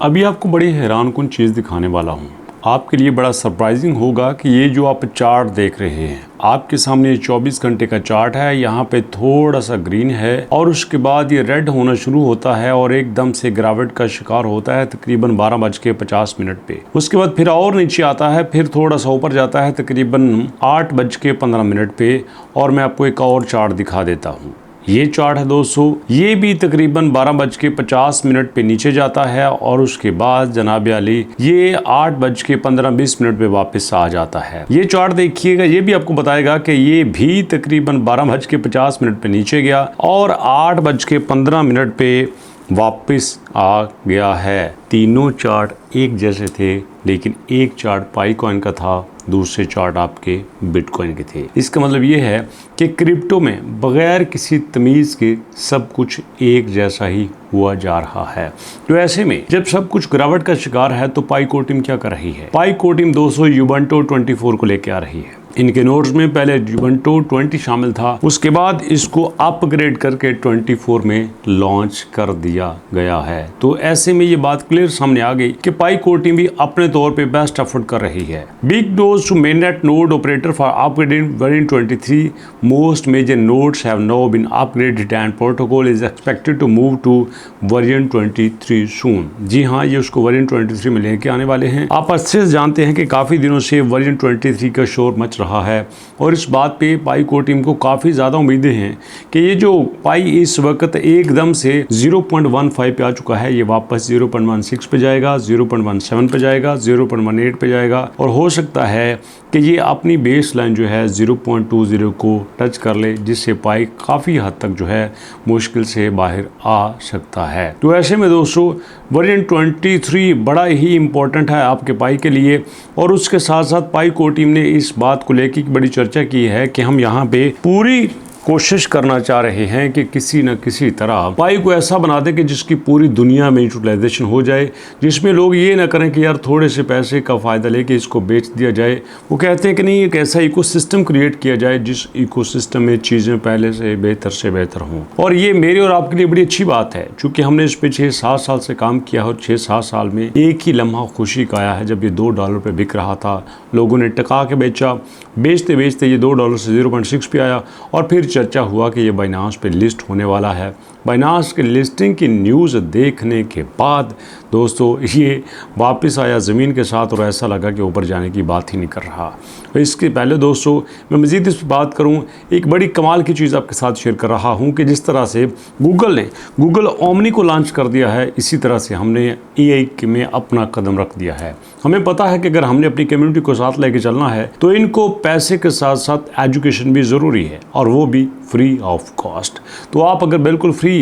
अभी आपको बड़ी हैरानकुन चीज़ दिखाने वाला हूँ। आपके लिए बड़ा सरप्राइजिंग होगा कि ये जो आप चार्ट देख रहे हैं, आपके सामने ये 24 घंटे का चार्ट है। यहाँ पे थोड़ा सा ग्रीन है और उसके बाद ये रेड होना शुरू होता है और एकदम से गिरावट का शिकार होता है तकरीबन 12:50 पे। उसके बाद फिर और नीचे आता है, फिर थोड़ा सा ऊपर जाता है तकरीबन 8:15 पे। और मैं आपको एक और चार्ट दिखा देता हूँ। ये चार्ट है दोस्तों, ये भी तकरीबन 12:50 पे नीचे जाता है और उसके बाद जनाब आली ये 8:15 पे वापस आ जाता है। ये चार्ट देखिएगा, ये भी आपको बताएगा कि ये भी तकरीबन 12:50 पे नीचे गया और 8:15 पे वापस आ गया है। तीनों चार्ट एक जैसे थे, लेकिन एक चार्ट पाई कॉइन का था, दूसरे चार्ट आपके बिटकॉइन के थे। इसका मतलब ये है कि क्रिप्टो में बगैर किसी तमीज़ के सब कुछ एक जैसा ही हुआ जा रहा है। तो ऐसे में जब सब कुछ गिरावट का शिकार है तो पाइको टीम क्या कर रही है? पाइको टीम 200 युवेंटो 24 को लेके आ रही है। इनके नोट्स में पहले युवेंटो 20 शामिल था, उसके बाद इसको अपग्रेड करके 24 में लॉन्च कर दिया गया है। तो ऐसे में ये बात क्लियर सामने आ गई कि पाइको टीम भी अपने तौर पे बेस्ट एफर्ट कर रही है। Big dose to mainnet node operator for upgrading version 23। Most major nodes have now been upgraded and protocol is expected to move to version 23 soon. जी हाँ, ये उसको वर्जन 23 में लेके आने वाले हैं। आप अच्छे से जानते हैं कि काफी दिनों से वर्जन 23 का शोर मच रहा है और इस बात पे पाइको टीम को काफ़ी ज़्यादा उम्मीदें हैं कि ये जो पाई इस वक्त एकदम से 0.15 पे आ चुका है, ये वापस 0.16 पे जाएगा, 0.17 पे जाएगा, 0.18 पे जाएगा और हो सकता है कि ये अपनी बेस लाइन जो है 0.20 को टच कर ले, जिससे पाई काफ़ी हद तक जो है मुश्किल से बाहर आ सकता है। तो ऐसे में दोस्तों वर्जन 23 बड़ा ही इम्पोर्टेंट है आपके पाई के लिए। और उसके साथ साथ पाइको टीम ने इस बात को लेकर बड़ी चर्चा की है कि हम यहाँ पे पूरी कोशिश करना चाह रहे हैं कि किसी न किसी तरह पाई को ऐसा बना दें कि जिसकी पूरी दुनिया में यूटिलाइजेशन हो जाए, जिसमें लोग ये ना करें कि यार थोड़े से पैसे का फ़ायदा लेके इसको बेच दिया जाए। वो कहते हैं कि नहीं, एक ऐसा इकोसिस्टम क्रिएट किया जाए जिस इकोसिस्टम में चीज़ें पहले से बेहतर हों। और ये मेरे और आपके लिए बड़ी अच्छी बात है, चूँकि हमने इस पर 6-7 साल से काम किया और 6-7 साल में एक ही लम्हा खुशी का आया है जब ये $2 पे बिक रहा था। लोगों ने टका के बेचा, बेचते बेचते ये $2 से 0.6 पे आया और फिर चर्चा हुआ कि ये बाइनांस पे लिस्ट होने वाला है। बाइनांस के लिस्टिंग की न्यूज़ देखने के बाद दोस्तों ये वापस आया ज़मीन के साथ और ऐसा लगा कि ऊपर जाने की बात ही नहीं कर रहा। तो इसके पहले दोस्तों मैं मज़ीद इस पर बात करूं, एक बड़ी कमाल की चीज़ आपके साथ शेयर कर रहा हूं कि जिस तरह से गूगल ने गूगल ओमनी को लॉन्च कर दिया है, इसी तरह से हमने AI में अपना कदम रख दिया है। हमें पता है कि अगर हमने अपनी कम्युनिटी को साथ लेके चलना है तो इनको पैसे के साथ साथ एजुकेशन भी ज़रूरी है, और वो भी फ्री ऑफ कॉस्ट। तो आप अगर बिल्कुल फ्री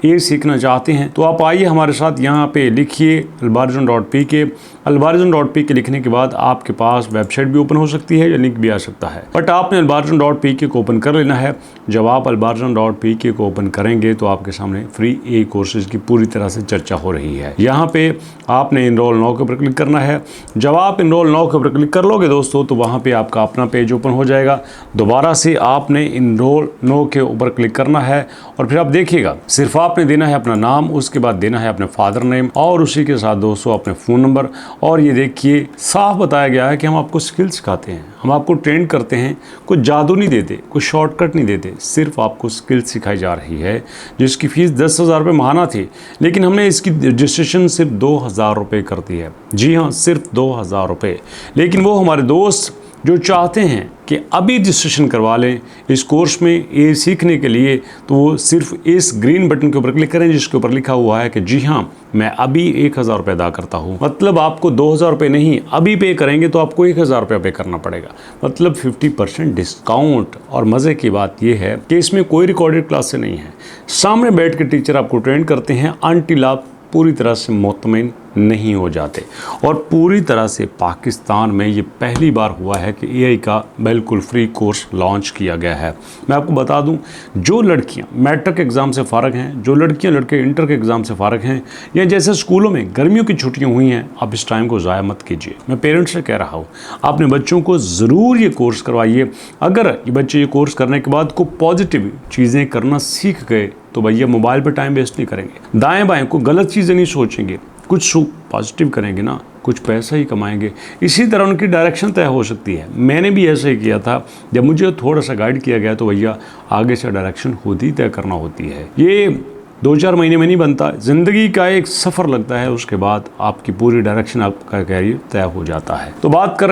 ये सीखना चाहते हैं तो आप आइए हमारे साथ, यहाँ पे लिखिए albarzon.pk। albarzon.pk लिखने के बाद आपके पास वेबसाइट भी ओपन हो सकती है या लिंक भी आ सकता है, बट आपने albarzon.pk को ओपन कर लेना है। जब आप albarzon.pk को ओपन करेंगे तो आपके सामने फ्री AI कोर्सेज की पूरी तरह से चर्चा हो रही है। यहाँ पे आपने इनरोल नाउ के ऊपर क्लिक करना है। जब आप इनरोल नाउ के ऊपर क्लिक कर लोगे दोस्तों तो वहाँ पे आपका अपना पेज ओपन हो जाएगा। दोबारा से आपने इनरोल नाउ के ऊपर क्लिक करना है और फिर आप देखिएगा सिर्फ आपने देना है अपना नाम, उसके बाद देना है अपने फादर नेम और उसी के साथ दोस्तों अपने फ़ोन नंबर। और ये देखिए साफ बताया गया है कि हम आपको स्किल सिखाते हैं, हम आपको ट्रेन करते हैं, कोई जादू नहीं देते, कोई शॉर्टकट नहीं देते, सिर्फ आपको स्किल सिखाई जा रही है जिसकी फ़ीस 10,000 रुपये महाना थी, लेकिन हमने इसकी रजिस्ट्रेशन सिर्फ 2,000 रुपये कर दी है। जी हाँ, सिर्फ 2,000 रुपये। लेकिन वो हमारे दोस्त जो चाहते हैं कि अभी रजिस्ट्रेशन करवा लें इस कोर्स में ये सीखने के लिए, तो वो सिर्फ इस ग्रीन बटन के ऊपर क्लिक करें जिसके ऊपर लिखा हुआ है कि जी हाँ मैं अभी 1,000 रुपये अदा करता हूँ। मतलब आपको 2,000 रुपये नहीं, अभी पे करेंगे तो आपको 1,000 रुपये पे करना पड़ेगा, मतलब 50% डिस्काउंट। और मज़े की बात यह है कि इसमें कोई रिकॉर्डेड क्लासें नहीं है, सामने बैठ के टीचर आपको ट्रेन करते हैं अनटिल आप पूरी तरह से मुतमईन नहीं हो जाते। और पूरी तरह से पाकिस्तान में ये पहली बार हुआ है कि AI का बिल्कुल फ्री कोर्स लॉन्च किया गया है। मैं आपको बता दूं, जो लड़कियां मैट्रिक एग्ज़ाम से फ़ारग हैं, जो लड़कियां लड़के इंटर के एग्ज़ाम से फ़ारग हैं, या जैसे स्कूलों में गर्मियों की छुट्टियां हुई हैं, आप इस टाइम को ज़ाया मत कीजिए। मैं पेरेंट्स से कह रहा हूँ, अपने बच्चों को ज़रूर ये कोर्स करवाइए। अगर ये बच्चे ये कोर्स करने के बाद को पॉजिटिव चीज़ें करना सीख गए तो भैया मोबाइल पर टाइम वेस्ट नहीं करेंगे, दाएं बाएं को गलत चीज़ें नहीं सोचेंगे, कुछ पॉजिटिव करेंगे ना, कुछ पैसा ही कमाएंगे। इसी तरह उनकी डायरेक्शन तय हो सकती है। मैंने भी ऐसे ही किया था, जब मुझे थोड़ा सा गाइड किया गया तो भैया आगे से डायरेक्शन खुद ही तय करना होती है। ये 2-4 महीने में नहीं बनता, ज़िंदगी का एक सफ़र लगता है, उसके बाद आपकी पूरी डायरेक्शन, आपका कैरियर तय हो जाता है। तो बात कर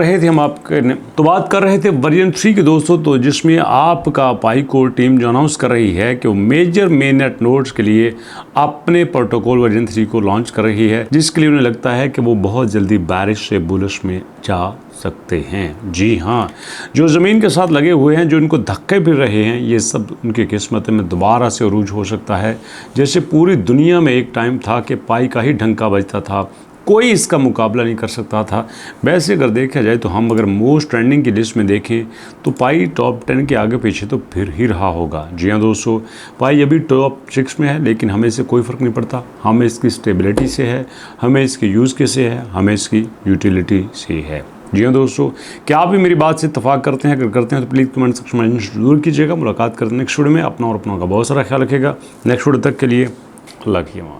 रहे थे वर्जन 3 के दोस्तों, तो जिसमें आपका पाईकोर टीम जो अनाउंस कर रही है कि वो मेजर मेननेट नोड्स के लिए अपने प्रोटोकॉल वर्जन 3 को लॉन्च कर रही है, जिसके लिए उन्हें लगता है कि वो बहुत जल्दी बारिश से बुलिश में जा सकते हैं। जी हाँ, जो ज़मीन के साथ लगे हुए हैं, जो इनको धक्के फिर रहे हैं, ये सब उनकी किस्मत में दोबारा से अरूज हो सकता है। जैसे पूरी दुनिया में एक टाइम था कि पाई का ही डंका बजता था, कोई इसका मुकाबला नहीं कर सकता था। वैसे अगर देखा जाए तो हम अगर मोस्ट ट्रेंडिंग की लिस्ट में देखें तो पाई टॉप 10 के आगे पीछे तो फिर ही रहा होगा। जी हाँ दोस्तों, पाई अभी टॉप 6 में है, लेकिन हमें इससे कोई फ़र्क नहीं पड़ता। हमें इसकी स्टेबिलिटी से है, हमें इसकी यूज़ कैसे है, हमें इसकी यूटिलिटी से है। जी हाँ दोस्तों, क्या आप भी मेरी बात से इत्तेफाक करते हैं? अगर करते हैं तो प्लीज़ कमेंट सेक्शन में जरूर कीजिएगा। मुलाकात करते हैं नेक्स्ट वीडियो में। अपना और अपनों का बहुत सारा ख्याल रखिएगा। नेक्स्ट वीडियो तक के लिए अल्लाह की अमान।